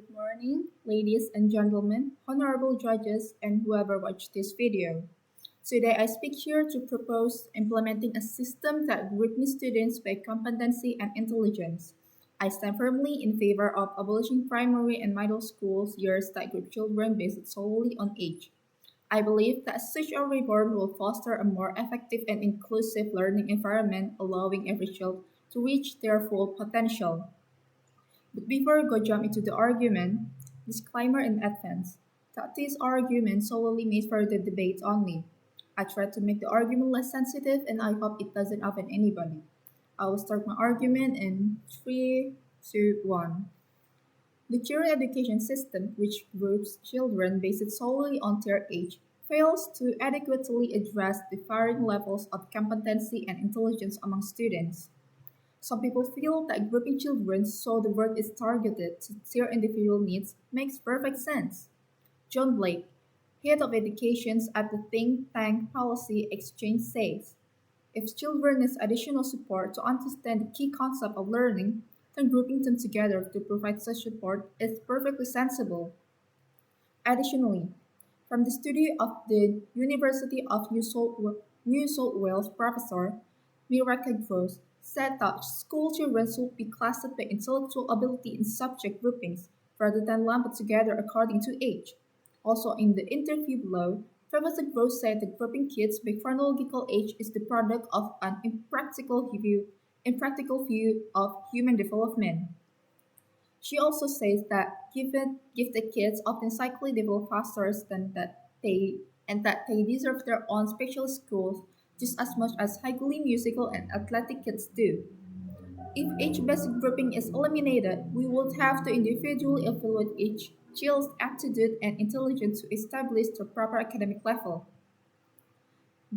Good morning, ladies and gentlemen, honorable judges, and whoever watched this video. Today I speak here to propose implementing a system that groups students by competency and intelligence. I stand firmly in favor of abolishing primary and middle schools years that group children based solely on age. I believe that such a reform will foster a more effective and inclusive learning environment, allowing every child to reach their full potential. But before I go jump into the argument, disclaimer in advance that this argument solely made for the debate only. I tried to make the argument less sensitive and I hope it doesn't offend anybody. I will start my argument in 3, 2, 1. The current education system, which groups children based solely on their age, fails to adequately address the varying levels of competency and intelligence among students. Some people feel that grouping children so the work is targeted to their individual needs makes perfect sense. John Blake, head of education at the think tank Policy Exchange says, if children need additional support to understand the key concept of learning, then grouping them together to provide such support is perfectly sensible. Additionally, from the study of the University of New South Wales professor Miraka Gross said that school children should be classified by intellectual ability in subject groupings rather than lumped together according to age. Also, in the interview below, Professor Gross said that grouping kids by chronological age is the product of an impractical view of human development. She also says that gifted kids often cyclically develop faster than that they and that they deserve their own special schools just as much as highly musical and athletic kids do. If age-based grouping is eliminated, we would have to individually evaluate each child's aptitude and intelligence to establish the proper academic level.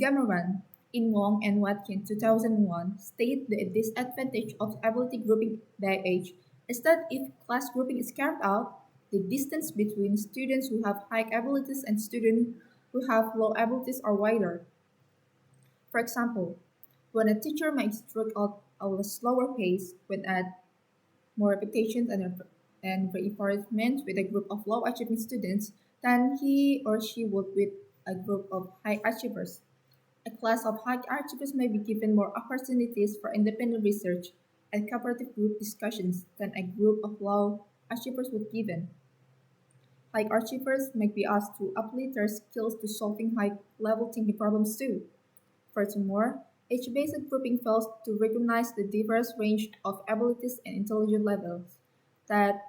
Gamoran, in Wong and Watkins 2001, state the disadvantage of ability grouping by age is that if class grouping is carried out, the distance between students who have high abilities and students who have low abilities are wider. For example, when a teacher might instruct at a slower pace with add more repetitions and reinforcement with a group of low achieving students than he or she would with a group of high achievers. A class of high achievers may be given more opportunities for independent research and cooperative group discussions than a group of low achievers would given. High achievers may be asked to apply their skills to solving high-level thinking problems too. Furthermore, age-based grouping fails to recognize the diverse range of abilities and intelligence levels that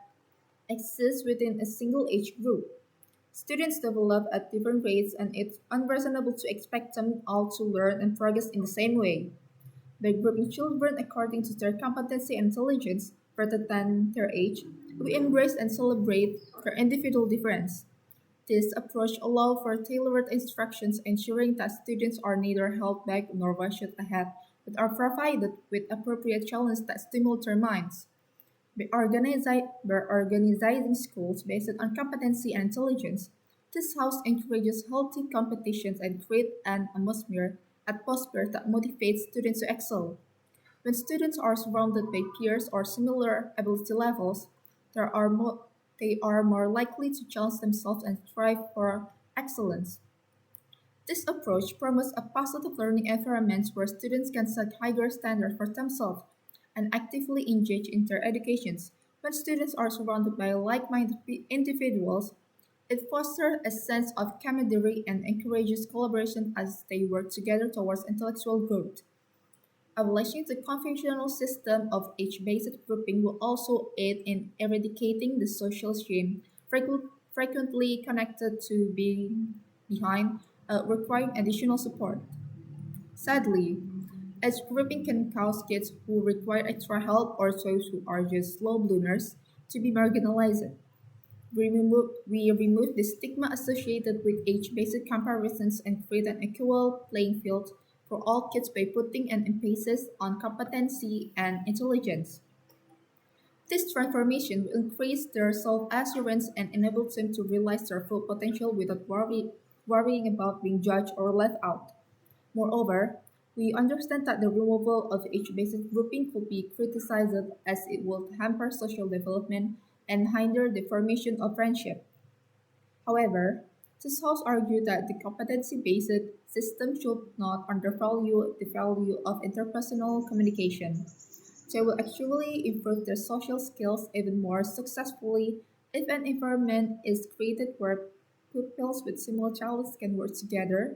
exist within a single age group. Students develop at different rates, and it's unreasonable to expect them all to learn and progress in the same way. By grouping children according to their competency and intelligence rather than their age, we embrace and celebrate their individual difference. This approach allows for tailored instructions, ensuring that students are neither held back nor rushed ahead, but are provided with appropriate challenges that stimulate their minds. By organizing schools based on competency and intelligence, this house encourages healthy competitions and creates an atmosphere that motivates students to excel. When students are surrounded by peers or similar ability levels, there are more, they are more likely to challenge themselves and strive for excellence. This approach promotes a positive learning environment where students can set higher standards for themselves and actively engage in their educations. When students are surrounded by like-minded individuals, it fosters a sense of camaraderie and encourages collaboration as they work together towards intellectual growth. Abolishing the conventional system of age-based grouping will also aid in eradicating the social shame frequently connected to being behind, requiring additional support. Sadly, age grouping can cause kids who require extra help or those who are just slow bloomers to be marginalized. We remove the stigma associated with age-based comparisons and create an equal playing field for all kids by putting an emphasis on competency and intelligence. This transformation will increase their self-assurance and enable them to realize their full potential without worrying about being judged or left out. Moreover, we understand that the removal of age-based grouping could be criticized as it will hamper social development and hinder the formation of friendship. However, this house argued that the competency-based system should not undervalue the value of interpersonal communication. They will actually improve their social skills even more successfully if an environment is created where pupils with similar talents can work together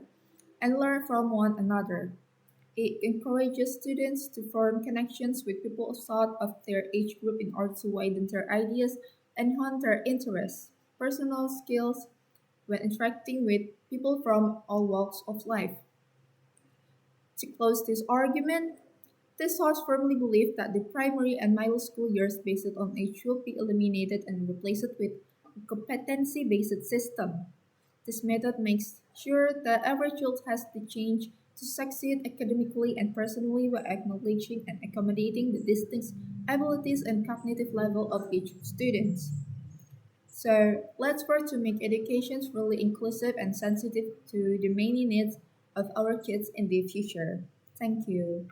and learn from one another. It encourages students to form connections with people outside of their age group in order to widen their ideas and hone their interests, personal skills when interacting with people from all walks of life. To close this argument, this source firmly believed that the primary and middle school years based on age should be eliminated and replaced with a competency-based system. This method makes sure that every child has the chance to succeed academically and personally while acknowledging and accommodating the distinct abilities and cognitive level of each student. So let's work to make education really inclusive and sensitive to the many needs of our kids in the future. Thank you.